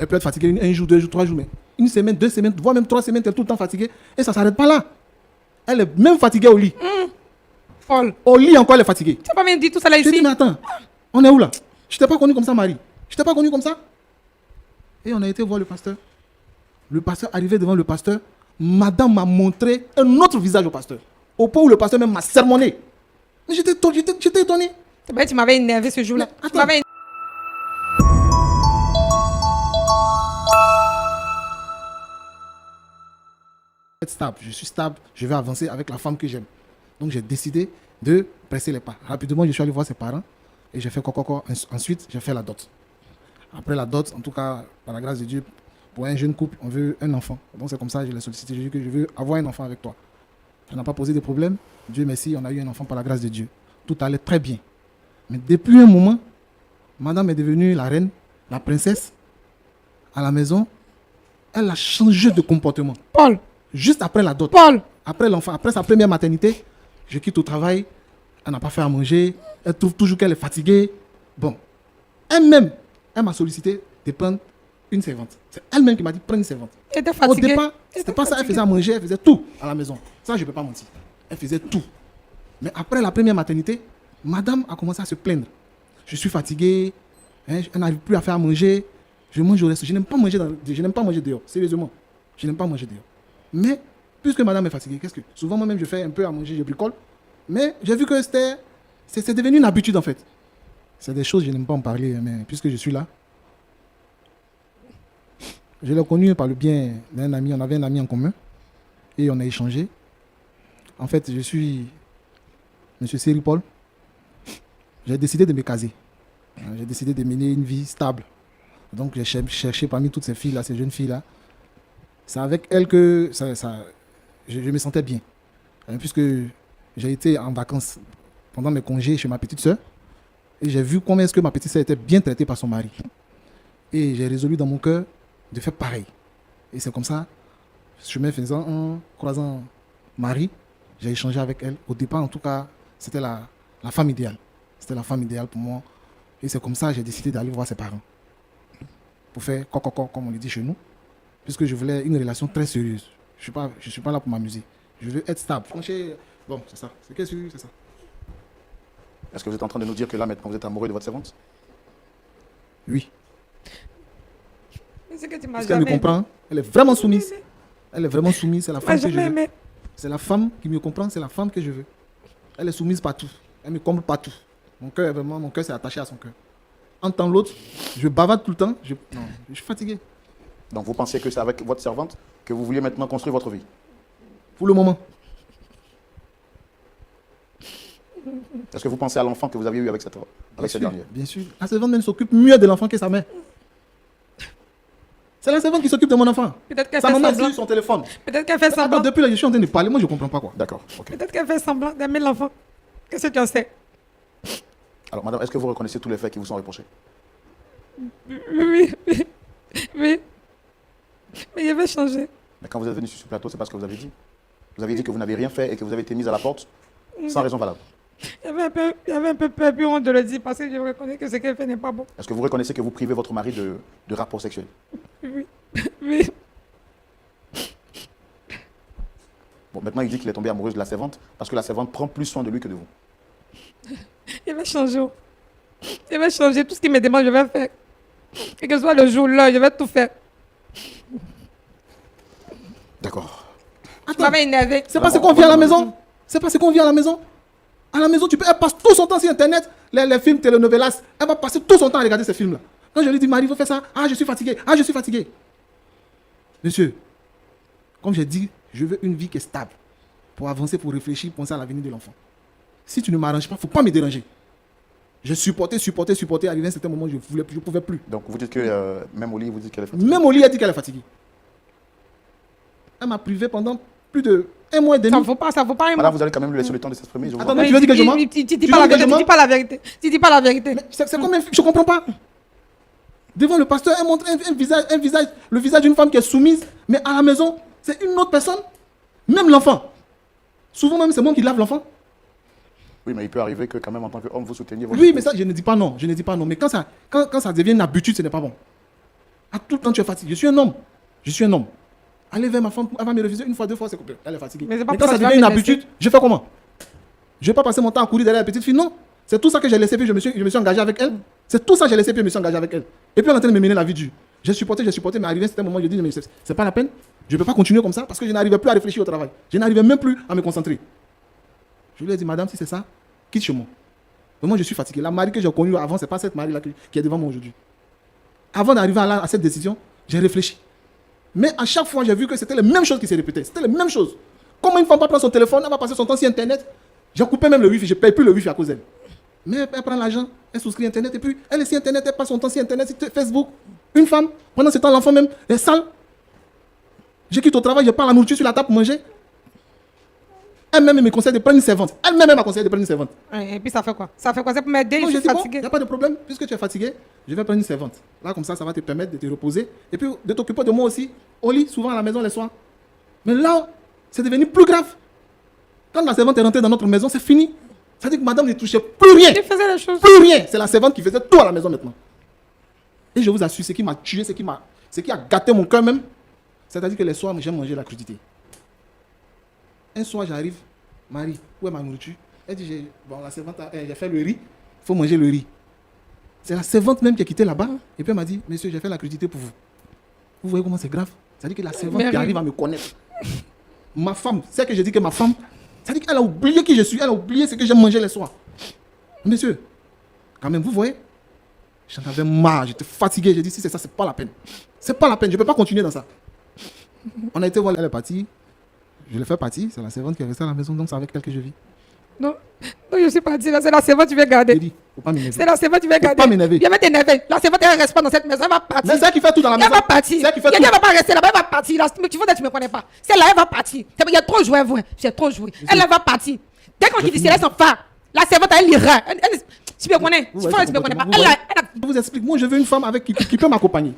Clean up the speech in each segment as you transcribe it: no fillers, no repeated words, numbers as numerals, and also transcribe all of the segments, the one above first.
Elle peut être fatiguée un jour, 2 jours, 3 jours, mais une semaine, 2 semaines, voire même 3 semaines, elle est tout le temps fatiguée. Et ça ne s'arrête pas là. Elle est même fatiguée au lit. Paul, Au lit encore, elle est fatiguée. tu n'as pas bien dit tout ça là Je dis, ici. mais attends, on est où là? Je t'ai pas connu comme ça, Marie. Je t'ai pas connu comme ça. Et on a été voir le pasteur. Le pasteur arrivé devant le pasteur. Madame m'a montré un autre visage au pasteur. Au point où le pasteur même m'a sermonné. Mais j'étais étonné. Ben, tu m'avais énervé ce jour-là. Mais Tu m'avais énervé. Être stable, je suis stable, je vais avancer avec la femme que j'aime. Donc j'ai décidé de presser les pas. Rapidement, je suis allé voir ses parents et j'ai fait coco. Ensuite, j'ai fait la dot. Après la dot, en tout cas, par la grâce de Dieu, pour un jeune couple, on veut un enfant. Donc c'est comme ça que je l'ai sollicité. Je dis que je veux avoir un enfant avec toi. Ça n'a pas posé de problème. Dieu merci, on a eu un enfant par la grâce de Dieu. Tout allait très bien. Mais depuis un moment, madame est devenue la reine, la princesse. À la maison, elle a changé de comportement. Paul, Juste après la dot. Paul. Après l'enfant, après sa première maternité, je quitte au travail, elle n'a pas fait à manger, elle trouve toujours qu'elle est fatiguée. Bon, elle-même, elle m'a sollicité de prendre une servante. C'est elle-même qui m'a dit prends une servante. Elle était Au fatiguée. départ, c'était pas ça, elle faisait à manger, elle faisait tout à la maison. Ça, je ne peux pas mentir. Elle faisait tout. Mais après la première maternité, madame a commencé à se plaindre. Je suis fatiguée, hein, elle n'arrive plus à faire à manger, je mange au resto. Je n'aime pas manger dehors, sérieusement. Je n'aime pas manger dehors. Mais, puisque madame est fatiguée, qu'est-ce que... Souvent, moi-même, je fais un peu à manger, je bricole. Mais j'ai vu que c'est devenu une habitude, en fait. C'est des choses, je n'aime pas en parler, mais puisque je suis là, je l'ai connu par le bien d'un ami. On avait un ami en commun et on a échangé. En fait, je suis M. Séri Paul. J'ai décidé de me caser. J'ai décidé de mener une vie stable. Donc, j'ai cherché parmi toutes ces filles-là, ces jeunes filles-là. C'est avec elles que je me sentais bien. Puisque j'ai été en vacances pendant mes congés chez ma petite soeur. Et j'ai vu combien est-ce que ma petite soeur était bien traitée par son mari. Et j'ai résolu dans mon cœur de faire pareil. Et c'est comme ça, chemin faisant, en croisant Marie, j'ai échangé avec elle. Au départ, en tout cas, c'était la femme idéale. C'était la femme idéale pour moi. Et c'est comme ça que j'ai décidé d'aller voir ses parents. Pour faire coco, comme on le dit chez nous. Puisque je voulais une relation très sérieuse. Je ne suis pas là pour m'amuser. Je veux être stable. Bon, c'est ça. C'est ça. Est-ce que vous êtes en train de nous dire que là, maintenant, vous êtes amoureux de votre servante? Oui. C'est que tu m'as Parce qu'elle me jamais comprend. Elle est vraiment soumise. Elle est vraiment soumise. C'est la femme que je jamais veux. aimé. C'est la femme qui me comprend. C'est la femme que je veux. Elle est soumise partout. Elle me comble partout. Mon cœur, s'est attaché à son cœur. En temps l'autre, je bavarde tout le temps. Je suis fatigué. Donc vous pensez que c'est avec votre servante que vous vouliez maintenant construire votre vie? Pour le moment. Est-ce que vous pensez à l'enfant que vous aviez eu avec cette dernière? Bien sûr. La servante même s'occupe mieux de l'enfant que sa mère. C'est la servante qui s'occupe de mon enfant. Peut-être qu'elle Sa fait maman a semblant. sur son téléphone. Peut-être qu'elle fait semblant. Attends, depuis là, je suis en train de parler. Moi, je ne comprends pas quoi. D'accord, ok. Peut-être qu'elle fait semblant d'aimer l'enfant. Qu'est-ce que tu en sais? Alors madame, est-ce que vous reconnaissez tous les faits qui vous sont reprochés? Oui. Mais il va changer. Mais quand vous êtes venu sur ce plateau, c'est parce que vous avez dit. Vous avez dit que vous n'avez rien fait et que vous avez été mise à la porte sans raison valable. Il y avait un peu peur, puis honte de le dire parce que je reconnais que ce qu'elle fait n'est pas bon. Est-ce que vous reconnaissez que vous privez votre mari de rapports sexuels? Oui. Bon, maintenant il dit qu'il est tombé amoureux de la servante parce que la servante prend plus soin de lui que de vous. Il va changer. Il va changer. Tout ce qu'il me demande, je vais faire. Et que ce soit le jour, l'heure, je vais tout faire. D'accord. Tu m'avais énervé. C'est parce qu'on vit à la maison. C'est parce qu'on vit à la maison. À la maison, elle passe tout son temps sur Internet, les films telenovelas. Elle va passer tout son temps à regarder ces films-là. Quand je lui dis, Marie, il faut faire ça. Ah, je suis fatigué. Ah, je suis fatigué. Monsieur, comme j'ai dit, je veux une vie qui est stable. Pour avancer, pour réfléchir, penser à l'avenir de l'enfant. Si tu ne m'arranges pas, il ne faut pas me déranger. J'ai supporté. Arrivé à un certain moment, je ne pouvais plus. Donc vous dites que même au lit, vous dites qu'elle est fatiguée. Même au lit, elle dit qu'elle est fatiguée. Elle m'a privé pendant plus de 1 mois et demi. Ça ne vaut pas un mois. Madame, vous allez quand même lui laisser le temps de s'exprimer. Attends, tu veux dire que je mens? Tu dis pas la vérité. Tu dis pas la vérité. C'est comme un film, je ne comprends pas. Devant le pasteur, elle montre un visage, le visage d'une femme qui est soumise, mais à la maison, c'est une autre personne. Même l'enfant. Souvent même, c'est moi qui lave l'enfant. Oui, mais il peut arriver que quand même en tant qu'homme, vous souteniez votre Oui, épouse. mais ça, je ne dis pas non. Mais quand ça devient une habitude, ce n'est pas bon. À tout le temps, tu es fatigué. Je suis un homme. Je suis un homme. Aller vers ma femme, elle va me refuser une fois, deux fois, c'est coupé. Elle est fatiguée. Mais c'est pas Mais pour quand ça ça que tu devient vas une me laisser. habitude, je fais comment? Je ne vais pas passer mon temps à courir derrière la petite fille, non. C'est tout ça que j'ai laissé, puis je me suis engagé avec elle. C'est tout ça que j'ai laissé, puis je me suis engagé avec elle. Et puis on est en train de me mener la vie dure. J'ai supporté, mais arrivé à un certain moment, je dis, mais c'est pas la peine. Je ne peux pas continuer comme ça parce que je n'arrivais plus à réfléchir au travail. Je n'arrivais même plus à me concentrer. Je lui ai dit, madame, si c'est ça, quitte chez moi. Vraiment, je suis fatigué. La Marie que j'ai connue avant, ce n'est pas cette Marie-là qui est devant moi aujourd'hui. Avant d'arriver à cette décision, j'ai réfléchi. Mais à chaque fois, j'ai vu que c'était les mêmes choses qui se répétaient. C'était les mêmes choses. Comment une femme va prendre son téléphone, elle va passer son temps sur Internet. J'ai coupé même le wifi, je ne paye plus le wifi à cause d'elle. Mais elle prend l'argent, elle souscrit Internet, et puis elle est sur Internet, elle passe son temps sur Internet, sur Facebook. Une femme, pendant ce temps, l'enfant même est sale. Je quitte au travail, je prends la nourriture sur la table pour manger. Elle-même me conseille de prendre une servante. Elle-même m'a conseillé de prendre une servante. Et puis ça fait quoi? Ça fait quoi? C'est pour m'aider, Donc je j'ai suis dit, bon, il fatiguée. n'y a pas de problème, puisque tu es fatigué, je vais prendre une servante. Là, comme ça va te permettre de te reposer. Et puis de t'occuper de moi aussi, au lit, souvent à la maison les soirs. Mais là, c'est devenu plus grave. Quand la servante est rentrée dans notre maison, c'est fini. Ça veut dire que madame ne touchait plus rien. Tu faisais les choses. Plus rien. C'est la servante qui faisait tout à la maison maintenant. Et je vous assure, ce qui m'a tué, ce qui a gâté mon cœur même, c'est-à-dire que les soirs, j'aime manger la crudité. Un soir, j'arrive, Marie, où est ma nourriture? Elle dit, la servante, j'ai fait le riz, il faut manger le riz. C'est la servante même qui a quitté là-bas, et puis elle m'a dit, monsieur, j'ai fait la crudité pour vous. Vous voyez comment c'est grave? C'est-à-dire que la servante qui arrive à me connaître, ma femme, c'est que je dis que ma femme, c'est-à-dire qu'elle a oublié qui je suis, elle a oublié ce que j'aime manger les soirs. Monsieur, quand même, vous voyez, j'en avais marre, j'étais fatigué, j'ai dit, si c'est ça, c'est pas la peine. C'est pas la peine, je ne peux pas continuer dans ça. On a été voir, elle est partie, je l'ai fait partir, c'est la servante qui est restée à la maison, donc c'est avec elle que je vis. Non, non, je suis partie là, c'est la servante que tu vas J'ai garder. dit, faut pas m'énerver. C'est la servante que tu vas Faut garder. pas m'énerver. Je vais t'énerver. La servante, elle ne reste pas dans cette maison, elle va partir. Mais c'est elle qui fait tout dans la Elle maison. va partir. C'est elle qui fait Elle tout. ne va pas rester là-bas, elle va partir. Là, tu vois, tu ne me connais pas. Celle-là, elle va partir. Il y a trop joué, vous. J'ai trop joué. Elle va partir. Dès qu'on dit c'est son phare, la servante, elle ira. Tu me connais. Tu me connais pas. Je vous explique. Moi, je veux une femme avec qui peut m'accompagner.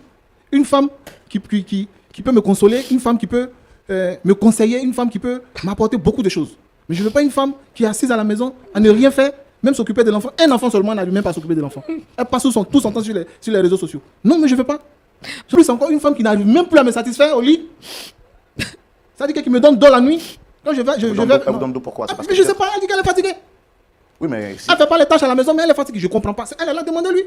Une femme qui peut me consoler. Une femme qui peut me conseiller. Une femme qui peut m'apporter beaucoup de choses. Mais je ne veux pas une femme qui est assise à la maison à ne rien faire, même s'occuper de l'enfant. Un enfant seulement n'arrive même pas à s'occuper de l'enfant. Elle passe tout son temps sur les réseaux sociaux. Non, mais je ne veux pas. Plus encore, une femme qui n'arrive même plus à me satisfaire au lit. Ça dit qu'elle me donne d'eau la nuit. Quand je vais. Elle vous donne d'eau pourquoi? C'est parce que Je ne sais pas, elle dit qu'elle est fatiguée. Oui, mais si- Elle ne fait pas les tâches à la maison, mais elle est fatiguée. Je ne comprends pas. Elle a demandé lui.